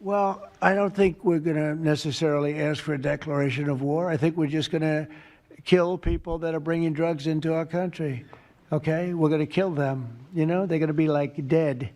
Well, I don't think we're going to necessarily ask for a declaration of war. I think we're just going to kill people that are bringing drugs into our country. Okay? We're going to kill them. You know, they're going to be like dead.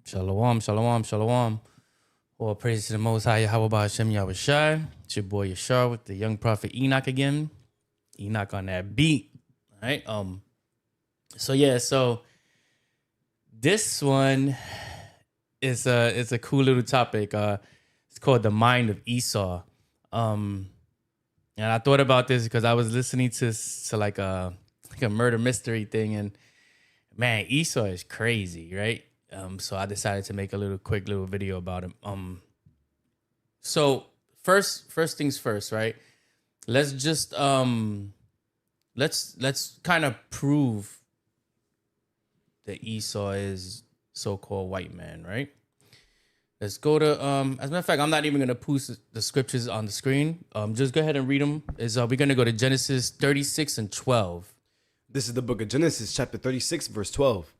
Shalom, shalom, shalom. All praise to the Most High Yahweh Hashem Yahushai. It's your boy Yashar with the young prophet Enoch again. Enoch on that beat. All right. So this one is a cool little topic. It's called the Mind of Esau. And I thought about this because I was listening to like a murder mystery thing, and man, Esau is crazy, right? So I decided to make a quick little video about him. So first things first, right? Let's just let's kind of prove that Esau is so-called white man, right? Let's go to as a matter of fact, I'm not even gonna post the scriptures on the screen. Just go ahead and read them. We're gonna go to Genesis 36 and 12. This is the book of Genesis, chapter 36, verse 12.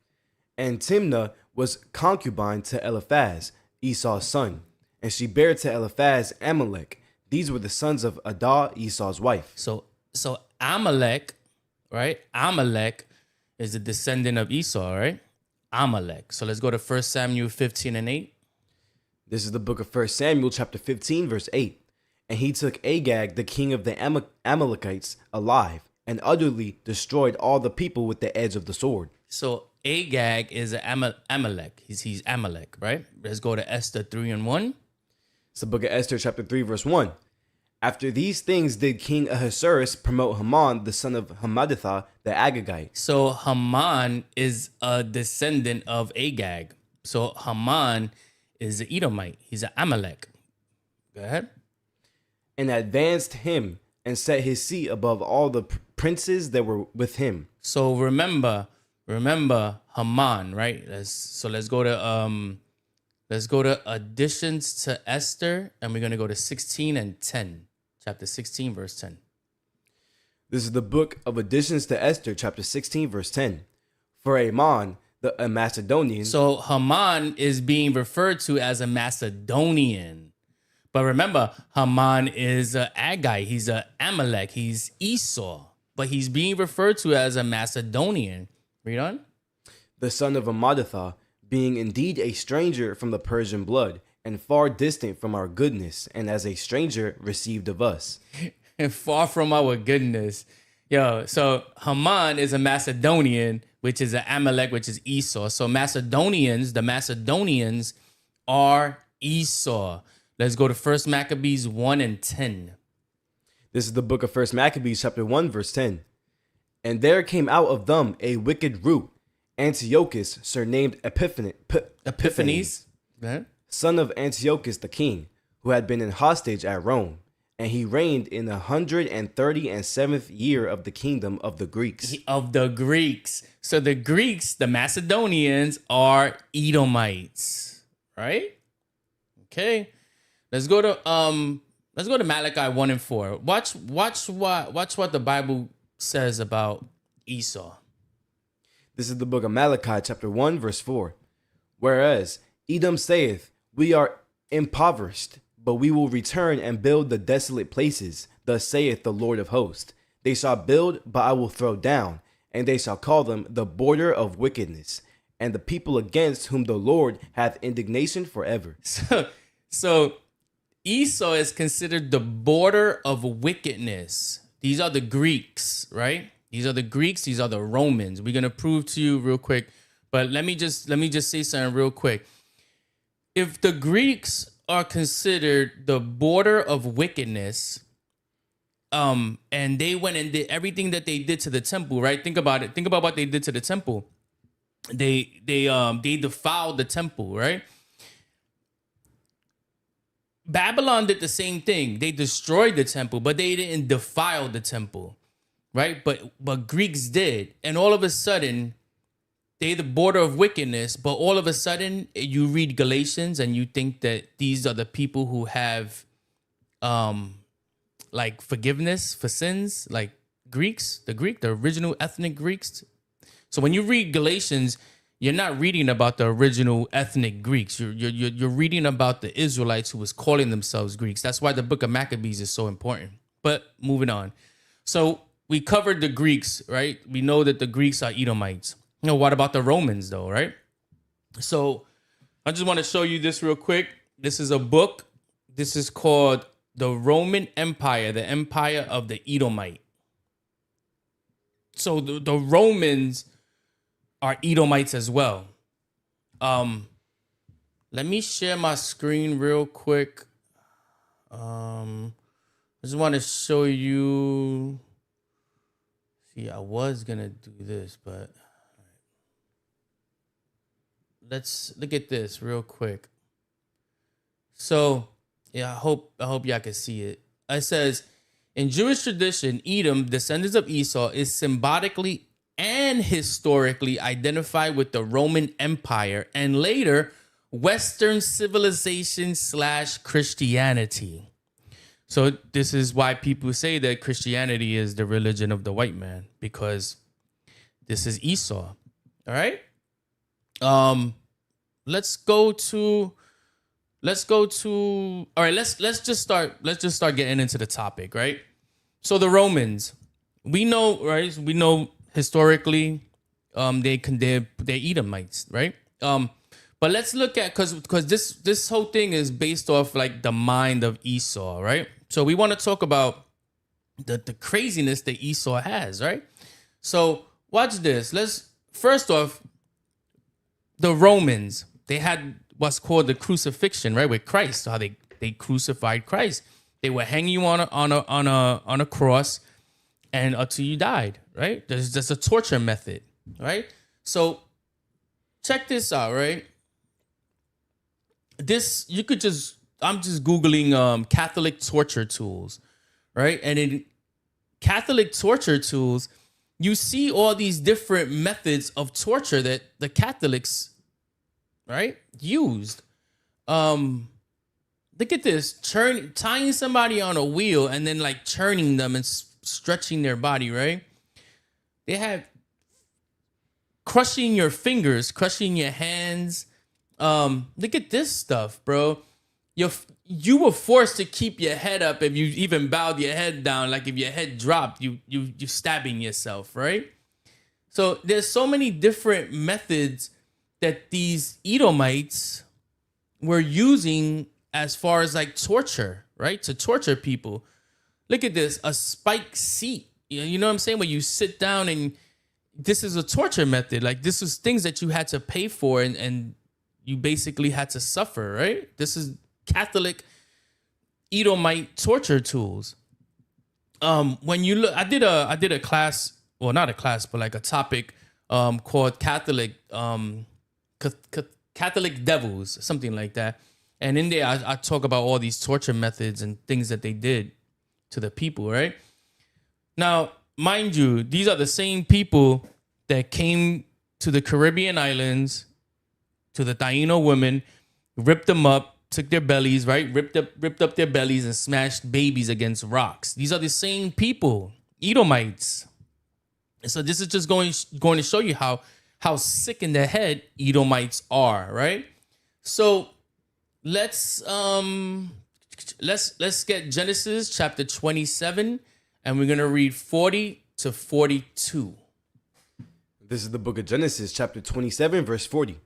And Timnah was concubine to Eliphaz, Esau's son, and she bare to Eliphaz Amalek. These were the sons of Adah, Esau's wife. So Amalek, right? Amalek is the descendant of Esau, right? Amalek. So let's go to 1 Samuel 15 and 8. This is the book of 1 Samuel, chapter 15, verse 8. And he took Agag, the king of the Amalekites, alive, and utterly destroyed all the people with the edge of the sword. So Agag is an Amalek. He's Amalek, right? Let's go to Esther 3 and 1. It's the book of Esther, chapter 3, verse 1. After these things did King Ahasuerus promote Haman, the son of Hammedatha, the Agagite. So Haman is a descendant of Agag. So Haman is an Edomite. He's an Amalek. Go ahead. And advanced him and set his seat above all the princes that were with him. So remember Haman, right? Let's go to additions to Esther, and we're gonna go to 16 and 10. Chapter 16, verse 10. This is the book of additions to Esther, chapter 16, verse 10. For Ammon, a Macedonian. So Haman is being referred to as a Macedonian. But remember, Haman is an Agag. He's an Amalek. He's Esau. But he's being referred to as a Macedonian. Read on. The son of Hammedatha, being indeed a stranger from the Persian blood, and far distant from our goodness, and as a stranger received of us. And far from our goodness. So Haman is a Macedonian, which is an Amalek, which is Esau. So the Macedonians are Esau. Let's go to 1 Maccabees 1 and 10. This is the book of 1 Maccabees, chapter 1, verse 10. And there came out of them a wicked root, Antiochus, surnamed Epiphanes, son of Antiochus the king, who had been in hostage at Rome. And he reigned in 137th year of the kingdom of the Greeks. So the Greeks, the Macedonians, are Edomites, right? Okay. Let's go to Malachi 1 and 4. Watch what the Bible says about Esau. This is the book of Malachi, chapter 1, verse 4. Whereas Edom saith, we are impoverished, but we will return and build the desolate places. Thus saith the Lord of hosts. They shall build, but I will throw down, and they shall call them the border of wickedness, and the people against whom the Lord hath indignation forever. So Esau is considered the border of wickedness. These are the Greeks, right? These are the Greeks. These are the Romans. We're gonna prove to you real quick, but let me just say something real quick. If the Greeks are considered the border of wickedness, and they went and did everything that they did to the temple, right? Think about it. Think about what they did to the temple. They defiled the temple, right? Babylon did the same thing. They destroyed the temple, but they didn't defile the temple, right? But Greeks did, and all of a sudden, they the border of wickedness. But all of a sudden, you read Galatians and you think that these are the people who have, like forgiveness for sins, like Greeks, the original ethnic Greeks. So when you read Galatians, you're not reading about the original ethnic Greeks. You're reading about the Israelites who was calling themselves Greeks. That's why the book of Maccabees is so important. But moving on. So we covered the Greeks, right? We know that the Greeks are Edomites. What about the Romans though, right? So I just want to show you this real quick. This is a book. This is called The Roman Empire, the Empire of the Edomite. So the Romans are Edomites as well. Let me share my screen real quick. I just want to show you. See, I was gonna do this, but let's look at this real quick. So, yeah, I hope y'all can see it. It says, in Jewish tradition, Edom, descendants of Esau, is symbolically and historically identified with the Roman Empire and later Western civilization / Christianity. So this is why people say that Christianity is the religion of the white man, because this is Esau. All right. Let's just start getting into the topic, right? So the Romans, we know, right? We know historically, they're Edomites, right? But let's look at, because this whole thing is based off like the mind of Esau, right? So we want to talk about the craziness that Esau has, right? So watch this. First off, the Romans, they had what's called the crucifixion, right? With Christ, how they crucified Christ. They were hanging you on a cross, and until you died, right? There's a torture method, right? So check this out, right? I'm just Googling Catholic torture tools, right? And in Catholic torture tools, you see all these different methods of torture that the Catholics, right, used. Look at this, tying somebody on a wheel and then like churning them and stretching their body, right? They have crushing your fingers, crushing your hands. Look at this stuff, bro. You were forced to keep your head up. If you even bowed your head down, like if your head dropped, you stabbing yourself, right? So there's so many different methods that these Edomites were using as far as like torture, right? To torture people. Look at this, a spike seat. You know what I'm saying? Where you sit down, and this is a torture method. Like this was things that you had to pay for and you basically had to suffer, right? This is Catholic Edomite torture tools. When you look, I did a class, well, not a class, but like a topic called Catholic Catholic devils, something like that. And in there, I talk about all these torture methods and things that they did to the people, right? Now, mind you, these are the same people that came to the Caribbean islands, to the Taino women, ripped them up, took their bellies, right? Ripped up their bellies and smashed babies against rocks. These are the same people, Edomites. So this is just going to show you how sick in the head Edomites are, right? So let's get Genesis chapter 27, and we're gonna read 40 to 42. This is the book of Genesis, chapter 27, verse 40.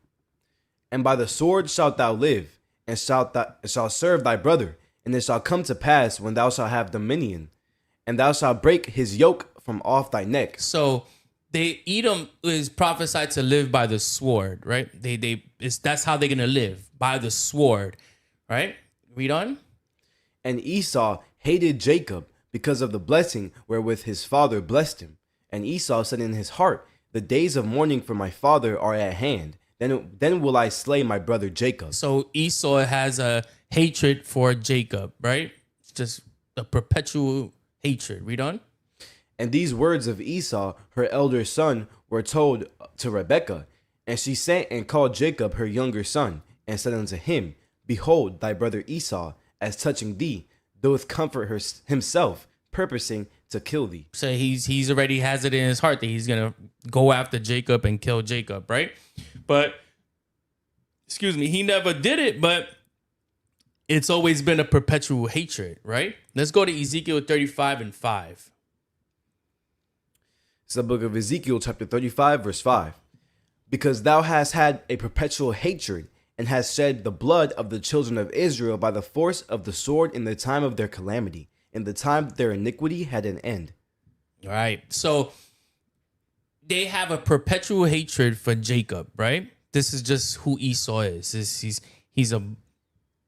And by the sword shalt thou live, and shalt serve thy brother, and it shall come to pass when thou shalt have dominion, and thou shalt break his yoke from off thy neck. So Edom is prophesied to live by the sword, right? That's how they're gonna live, by the sword, right? Read on. And Esau hated Jacob because of the blessing wherewith his father blessed him. And Esau said in his heart, the days of mourning for my father are at hand. Then will I slay my brother Jacob. So Esau has a hatred for Jacob, right? It's just a perpetual hatred. Read on. And these words of Esau, her elder son, were told to Rebekah. And she sent and called Jacob her younger son, and said unto him, Behold, thy brother Esau, as touching thee, doth comfort himself, purposing to kill thee. So he's already has it in his heart that he's gonna go after Jacob and kill Jacob, right? But excuse me, he never did it, but it's always been a perpetual hatred, right? Let's go to Ezekiel 35 and 5. It's the book of Ezekiel, chapter 35, verse 5. Because thou hast had a perpetual hatred, and hast shed the blood of the children of Israel by the force of the sword in the time of their calamity, in the time that their iniquity had an end. All right. So they have a perpetual hatred for Jacob, right? This is just who Esau is. He's a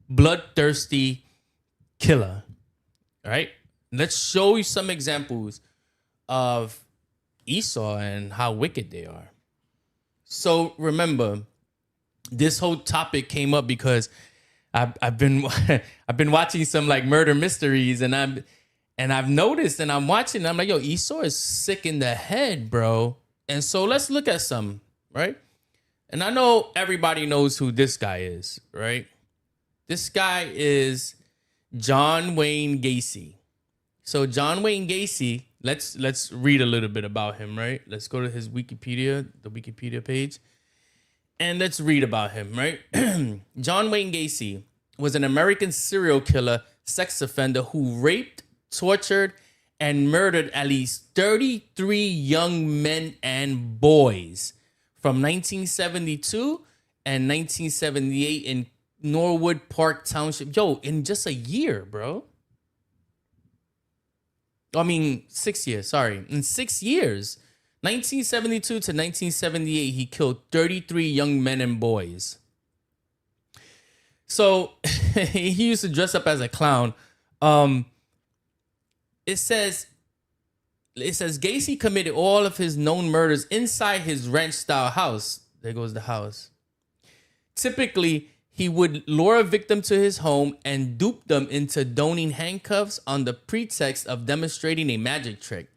bloodthirsty killer. All right. Let's show you some examples of Esau and how wicked they are. So remember, this whole topic came up because I've been watching some like murder mysteries, and I've noticed, and I'm watching, I'm like, yo, Esau is sick in the head, bro. And so let's look at some, right? And I know everybody knows who this guy is, right? This guy is John Wayne Gacy. So John Wayne Gacy, let's read a little bit about him, right? Let's go to his Wikipedia, the Wikipedia page, and let's read about him, right? John Wayne Gacy was an American serial killer, sex offender who raped, tortured, and murdered at least 33 young men and boys from 1972 and 1978 in Norwood Park Township. Yo, in just a year, bro. 6 years, sorry. In 6 years, 1972 to 1978, he killed 33 young men and boys. So he used to dress up as a clown. It says Gacy committed all of his known murders inside his ranch-style house. There goes the house. Typically, he would lure a victim to his home and dupe them into donning handcuffs on the pretext of demonstrating a magic trick.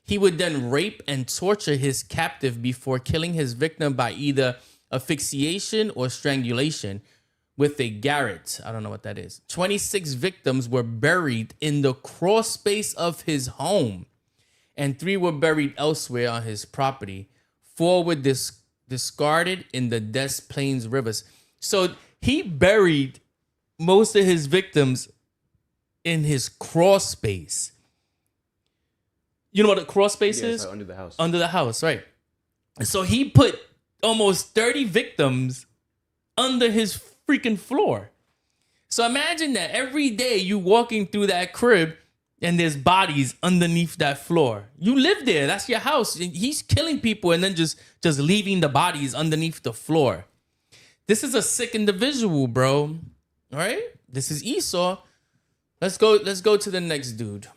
He would then rape and torture his captive before killing his victim by either asphyxiation or strangulation with a garrote. I don't know what that is. 26 victims were buried in the crawl space of his home, and 3 were buried elsewhere on his property. 4 were discarded in the Des Plaines rivers. So he buried most of his victims in his crawl space. You know what a crawl space is? Like under the house. Under the house, right. So he put almost 30 victims under his freaking floor. So imagine that every day you walking through that crib and there's bodies underneath that floor. You live there. That's your house. And he's killing people and then just leaving the bodies underneath the floor. This is a sick individual, bro. All right? This is Esau. Let's go to the next dude.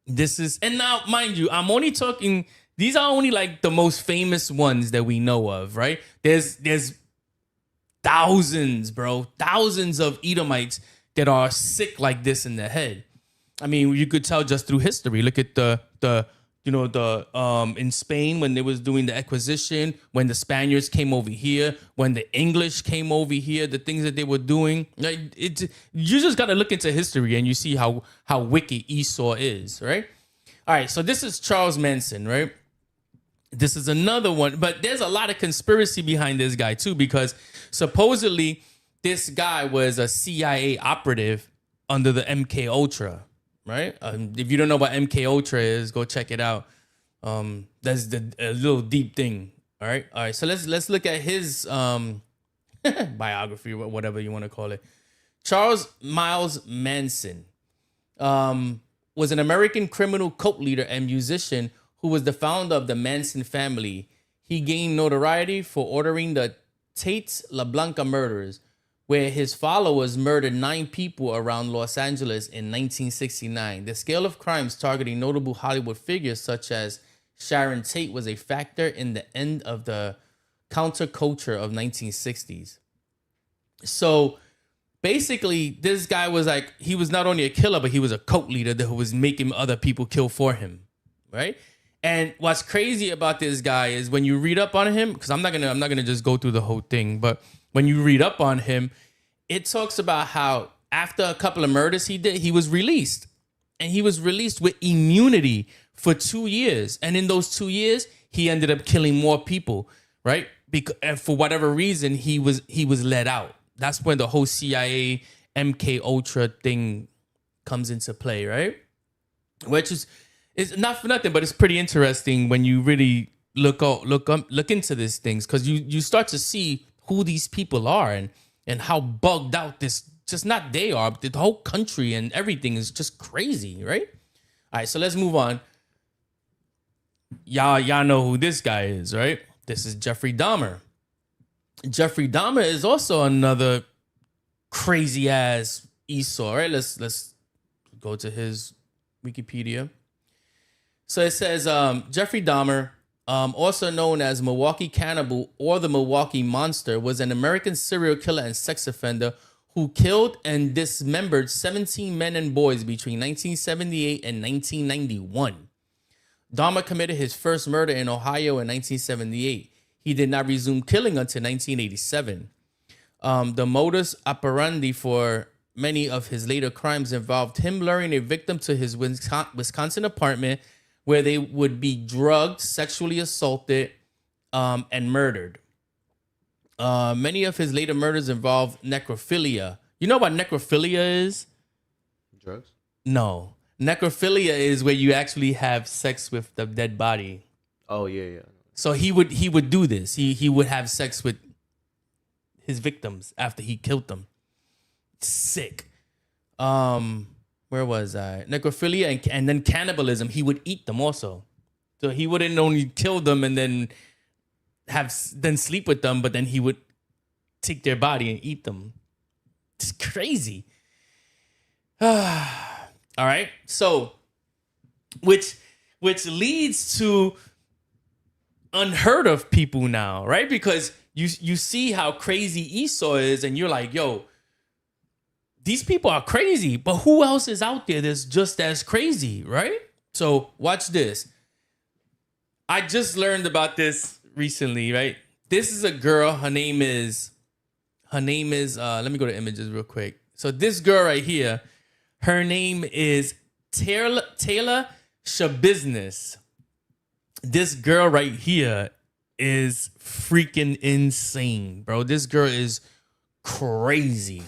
And now, mind you, I'm only talking, these are only like the most famous ones that we know of, right? There's thousands, bro. Thousands of Edomites that are sick like this in the head. I mean, you could tell just through history. Look at in Spain when they was doing the acquisition, when the Spaniards came over here, when the English came over here, the things that they were doing. Like you just got to look into history and you see how wicked Esau is, right? All right, so this is Charles Manson, right? This is another one, but there's a lot of conspiracy behind this guy too, because supposedly this guy was a CIA operative under the MK Ultra. Right? If you don't know what MK Ultra is, go check it out. That's a little deep thing. All right. So let's look at his biography, whatever you want to call it. Charles Miles Manson was an American criminal cult leader and musician who was the founder of the Manson family. He gained notoriety for ordering the Tate LaBlanca murders, where his followers murdered 9 people around Los Angeles in 1969. The scale of crimes targeting notable Hollywood figures such as Sharon Tate was a factor in the end of the counterculture of 1960s. So basically, this guy was like, he was not only a killer, but he was a cult leader who was making other people kill for him, right? And what's crazy about this guy is when you read up on him, because I'm not gonna just go through the whole thing, but when you read up on him, it talks about how after a couple of murders he did, he was released. And he was released with immunity for 2 years. And in those 2 years, he ended up killing more people, right? And for whatever reason, he was let out. That's when the whole CIA MK Ultra thing comes into play, right? Which is not for nothing, but it's pretty interesting when you really look into these things, because you start to see who these people are and how bugged out this, just not they are, but the whole country and everything is just crazy, right? All right, so let's move on. Y'all know who this guy is, right? This is Jeffrey Dahmer. Jeffrey Dahmer is also another crazy ass Esau, right? Let's go to his Wikipedia. So it says Jeffrey Dahmer, also known as Milwaukee Cannibal or the Milwaukee Monster, was an American serial killer and sex offender who killed and dismembered 17 men and boys between 1978 and 1991. Dahmer committed his first murder in Ohio in 1978. He did not resume killing until 1987. The modus operandi for many of his later crimes involved him luring a victim to his Wisconsin apartment where they would be drugged, sexually assaulted, and murdered. Many of his later murders involved necrophilia. You know what necrophilia is? Drugs? No. Necrophilia is where you actually have sex with the dead body. Oh, yeah. So he would do this. He would have sex with his victims after he killed them. Sick. Where was I? Necrophilia and then cannibalism. He would eat them also. So he wouldn't only kill them and then sleep with them, but then he would take their body and eat them. It's crazy. All right. So, which leads to unheard of people now, right? Because you see how crazy Esau is, and you're like, yo, these people are crazy, but who else is out there that's just as crazy, right? So watch this. I just learned about this recently, right? This is a girl. Her name is, let me go to images real quick. So this girl right here, her name is Taylor Shabiznes. This girl right here is freaking insane, bro. This girl is crazy.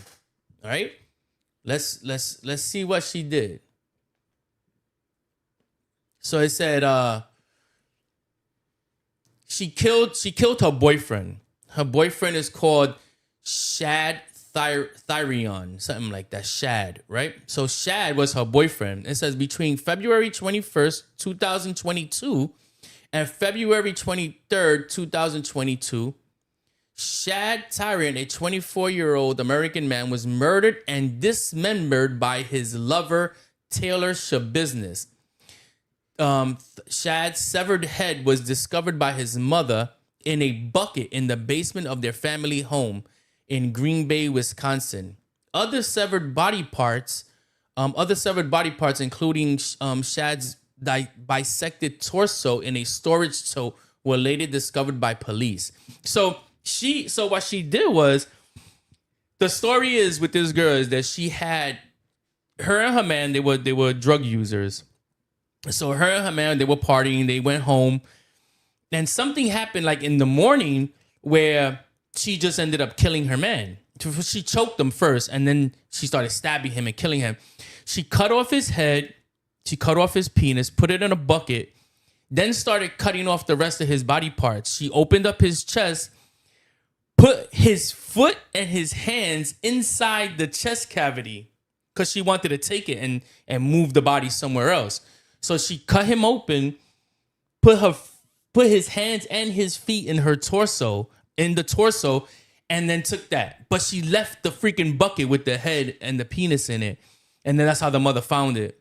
All right? Let's see what she did. So it said she killed her boyfriend. Her boyfriend is called Shad Thyrion, something like that. Shad, right? So Shad was her boyfriend. It says between February 21st, 2022 and February 23rd, 2022, Shad Thyrion, a 24-year-old American man, was murdered and dismembered by his lover, Taylor Shabiznes. Shad's severed head was discovered by his mother in a bucket in the basement of their family home in Green Bay, Wisconsin. Other severed body parts, including Shad's bisected torso in a storage tote, were later discovered by police. So what she did was, the story is with this girl is that she had, her and her man, they were drug users. So her and her man, they were partying, they went home, and something happened like in the morning where she just ended up killing her man. She choked him first, and then she started stabbing him and killing him. She cut off his head, she cut off his penis, put it in a bucket, then started cutting off the rest of his body parts. She opened up his chest, put his foot and his hands inside the chest cavity because she wanted to take it and move the body somewhere else. So she cut him open, put his hands and his feet in the torso, and then took that. But she left the freaking bucket with the head and the penis in it. And then that's how the mother found it.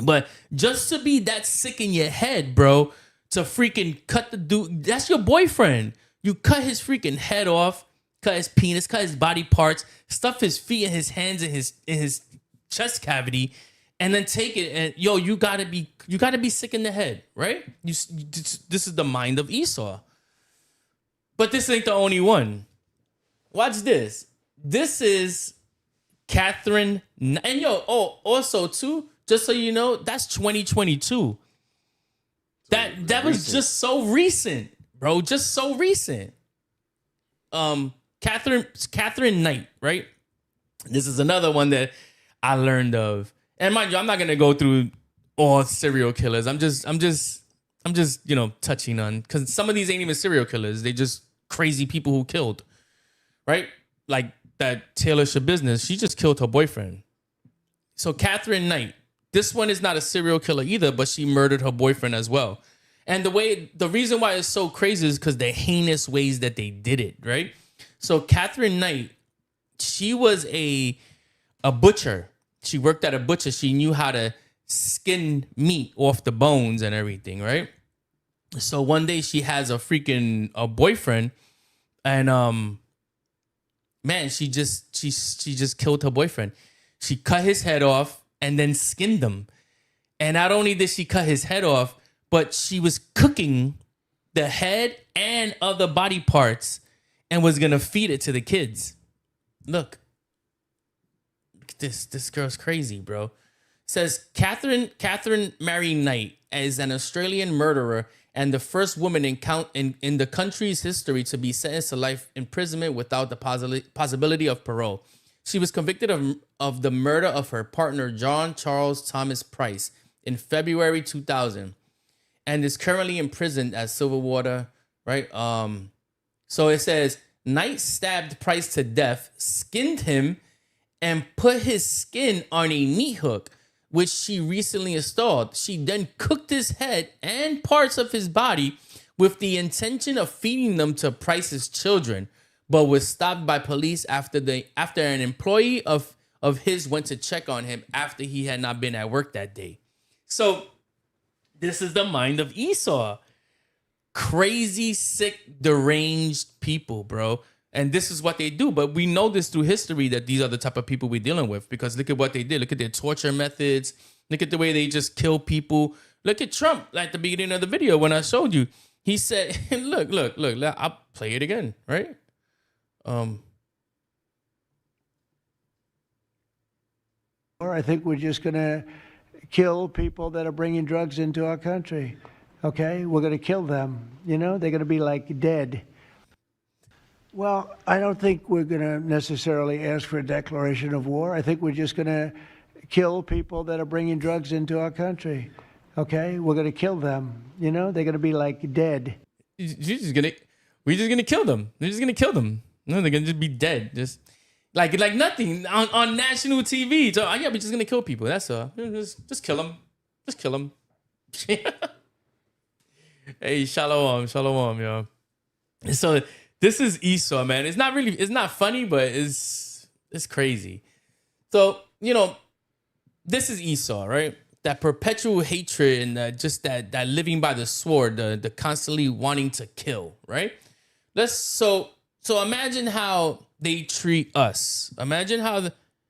But just to be that sick in your head, bro, to freaking cut the dude, that's your boyfriend. You cut his freaking head off, cut his penis, cut his body parts, stuff his feet and his hands in his chest cavity, and then take it. And yo, you gotta be sick in the head, right? This is the mind of Esau. But this ain't the only one. Watch this. This is Catherine. And yo, also too, just so you know, that's 2022. That was just so recent, bro. Just so recent. Catherine Knight, right? This is another one that I learned of. And mind you, I'm not gonna go through all serial killers. I'm just touching on, because some of these ain't even serial killers. They just crazy people who killed, right? Like that Taylor Schabusiness, she just killed her boyfriend. So Catherine Knight, this one is not a serial killer either, but she murdered her boyfriend as well. And the reason why it's so crazy is because the heinous ways that they did it, right? So Catherine Knight, she was a butcher. She worked at a butcher. She knew how to skin meat off the bones and everything, right? So one day she has a boyfriend, and man, she just killed her boyfriend. She cut his head off and then skinned him. And not only did she cut his head off, but she was cooking the head and other body parts and was gonna feed it to the kids. Look at this girl's crazy, bro. It says Catherine Mary Knight is an Australian murderer and the first woman in the country's history to be sentenced to life imprisonment without the possibility of parole. She was convicted of the murder of her partner, John Charles Thomas Price, in February 2000, and is currently imprisoned at Silverwater, right? So it says, Knight stabbed Price to death, skinned him, and put his skin on a meat hook, which she recently installed. She then cooked his head and parts of his body with the intention of feeding them to Price's children, but was stopped by police after an employee of his went to check on him after he had not been at work that day. So this is the mind of Esau. Crazy, sick, deranged people, bro. And this is what they do. But we know this through history that these are the type of people we're dealing with, because look at what they did. Look at their torture methods. Look at the way they just kill people. Look at Trump at the beginning of the video when I showed you. He said, look, I'll play it again, right? Or I think we're just going to kill people that are bringing drugs into our country. Okay? We're going to kill them. You know, they're going to be like dead. Well, I don't think we're going to necessarily ask for a declaration of war. I think we're just going to kill people that are bringing drugs into our country. Okay? We're going to kill them. You know, they're going to be like dead. We're just going to kill them. They're just going to kill them. No, they're going to just be dead. Just like nothing on national TV. So, yeah, we're just going to kill people. That's all. Just kill them. Just kill them. Hey, shalom, yo. So this is Esau, man. It's not funny, but it's crazy. So, you know, this is Esau, right? That perpetual hatred and just that living by the sword, the constantly wanting to kill, right? So imagine how they treat us. Imagine how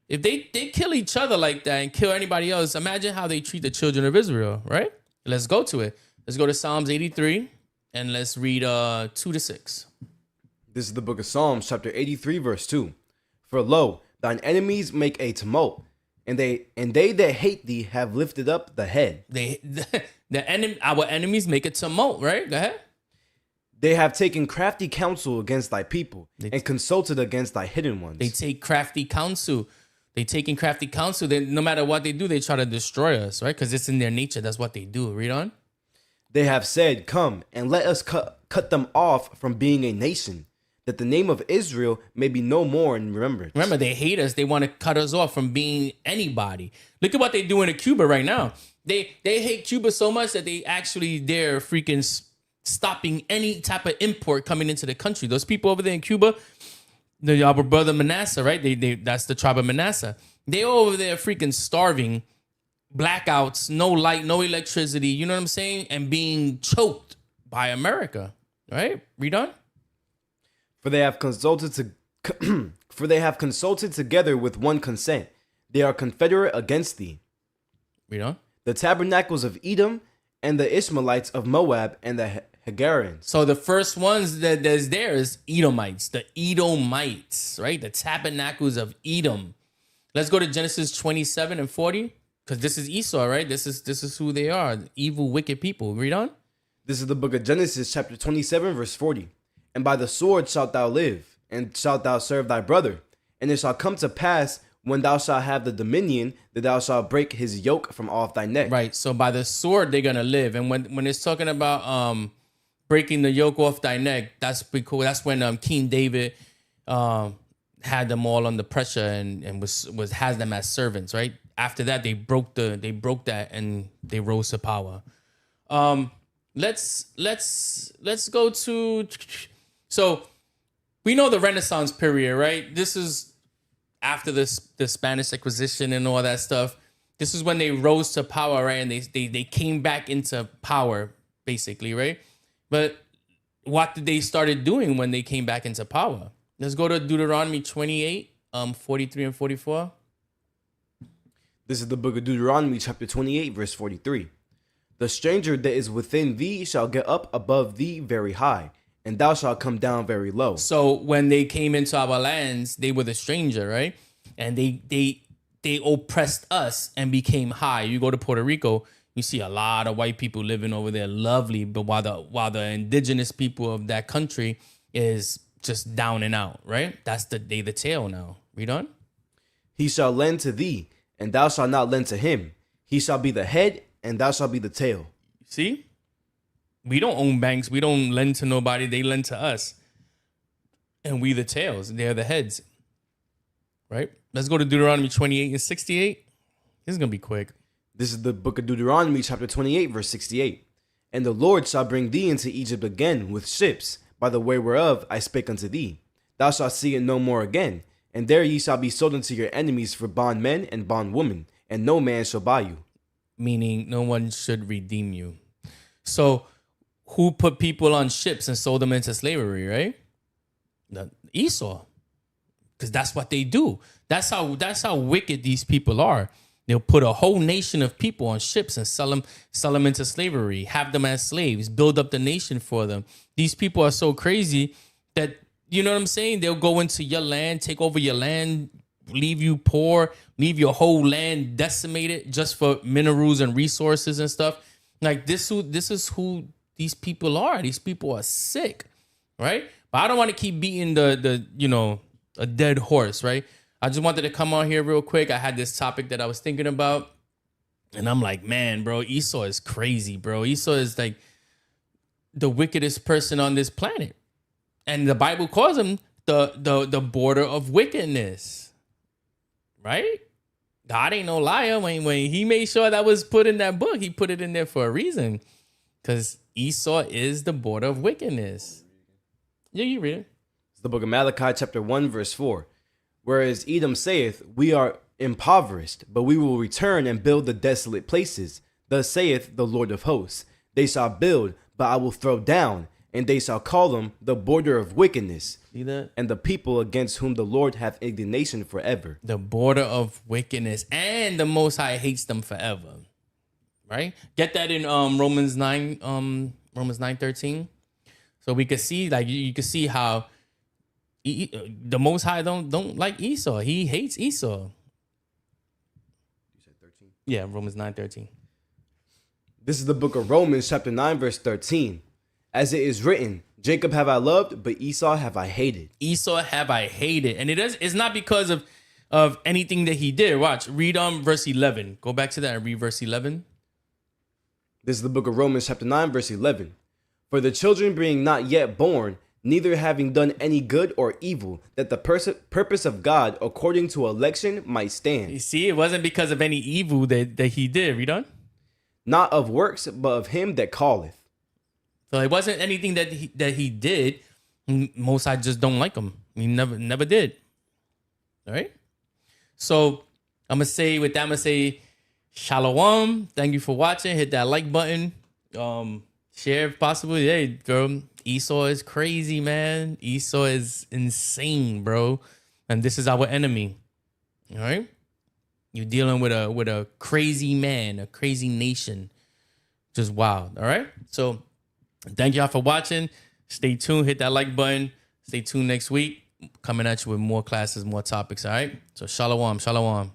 if they kill each other like that and kill anybody else, imagine how they treat the children of Israel, right? Let's go to it. Let's go to Psalms 83 and let's read 2-6. This is the book of Psalms, chapter 83, verse 2. For lo, thine enemies make a tumult, and they that hate thee have lifted up the head. Our enemies make a tumult, right? Go ahead. They have taken crafty counsel against thy people, and consulted against thy hidden ones. They take crafty counsel. They taking crafty counsel. No matter what they do, they try to destroy us, right? Because it's in their nature. That's what they do. Read on. They have said, come and let us cut them off from being a nation, that the name of Israel may be no more in remembrance. Remember, they hate us. They want to cut us off from being anybody. Look at what they're doing to Cuba right now. They hate Cuba so much that they're freaking stopping any type of import coming into the country. Those people over there in Cuba, our brother Manasseh, right? That's the tribe of Manasseh. They're over there freaking starving, blackouts, no light, no electricity, you know what I'm saying? And being choked by America, right? Read on. For they have consulted together with one consent. They are confederate against thee. Read on. The tabernacles of Edom and the Ishmaelites of Moab and the Hagarians. So the first ones that there's there is Edomites, the Edomites, right? The tabernacles of Edom. Let's go to Genesis 27 and 40, because this is Esau, right? This is who they are, evil, wicked people. Read on. This is the book of Genesis, chapter 27, verse 40. And by the sword shalt thou live, and shalt thou serve thy brother. And it shall come to pass, when thou shalt have the dominion, that thou shalt break his yoke from off thy neck. Right. So by the sword they're gonna live. And when it's talking about breaking the yoke off thy neck, that's pretty cool. That's when King David had them all under pressure and has them as servants, right? After that, they broke that and they rose to power. Let's go to, so we know the Renaissance period, right? This is after the Spanish Inquisition and all that stuff. This is when they rose to power, right? And they came back into power, basically, right? But what did they started doing when they came back into power? Let's go to Deuteronomy 28, 43 and 44. This is the book of Deuteronomy, chapter 28, verse 43. The stranger that is within thee shall get up above thee very high, and thou shalt come down very low. So when they came into our lands, they were the stranger, right? And they oppressed us and became high. You go to Puerto Rico, you see a lot of white people living over there, lovely, but while the indigenous people of that country is just down and out, right? That's the tail now. Read on. He shall lend to thee, and thou shalt not lend to him. He shall be the head, and thou shalt be the tail. See? We don't own banks. We don't lend to nobody. They lend to us. And we the tails. They're the heads. Right? Let's go to Deuteronomy 28 and 68. This is going to be quick. This is the book of Deuteronomy, chapter 28, verse 68. And the Lord shall bring thee into Egypt again with ships, by the way whereof I spake unto thee. Thou shalt see it no more again. And there ye shall be sold unto your enemies for bondmen and bondwomen, and no man shall buy you. Meaning no one should redeem you. So who put people on ships and sold them into slavery, right? Esau. Because that's what they do. That's how wicked these people are. They'll put a whole nation of people on ships and sell them into slavery, have them as slaves, build up the nation for them. These people are so crazy that, you know what I'm saying? They'll go into your land, take over your land, leave you poor, leave your whole land decimated just for minerals and resources and stuff. Like this is who these people are. These people are sick, right? But I don't want to keep beating a dead horse, right? I just wanted to come on here real quick. I had this topic that I was thinking about, and I'm like, man, bro, Esau is crazy, bro. Esau is like the wickedest person on this planet, and the Bible calls him the border of wickedness, right? God ain't no liar. When he made sure that was put in that book, he put it in there for a reason, because Esau is the border of wickedness. Yeah, you read it. It's the book of Malachi, chapter 1, verse 4. Whereas Edom saith, we are impoverished, but we will return and build the desolate places. Thus saith the Lord of hosts, they shall build, but I will throw down, and they shall call them the border of wickedness. See that? And the people against whom the Lord hath indignation forever. The border of wickedness, and the Most High hates them forever. Right? Get that in Romans 9:13. So we could see, like, you could see how the Most High don't like Esau. He hates Esau. You said 13? Yeah, Romans 9:13. This is the book of Romans, chapter 9, verse 13. As it is written, Jacob have I loved, but Esau have I hated. Esau have I hated. And it's not because of anything that he did. Watch, read verse 11. Go back to that and read verse 11. This is the book of Romans chapter 9, verse 11. For the children being not yet born, neither having done any good or evil, that the purpose of God according to election might stand. You see, it wasn't because of any evil that he did. Read on. Not of works, but of him that calleth. So it wasn't anything that he did. Most I just don't like him. He never did. All right. So with that, I'm gonna say shalom. Thank you for watching. Hit that like button. Share if possible. Hey, girl, Esau is crazy, man. Esau is insane, bro. And this is our enemy. All right. You're dealing with a crazy man, a crazy nation. Just wild. All right. So thank y'all for watching. Stay tuned. Hit that like button. Stay tuned next week. Coming at you with more classes, more topics. All right. So shalom, shalom.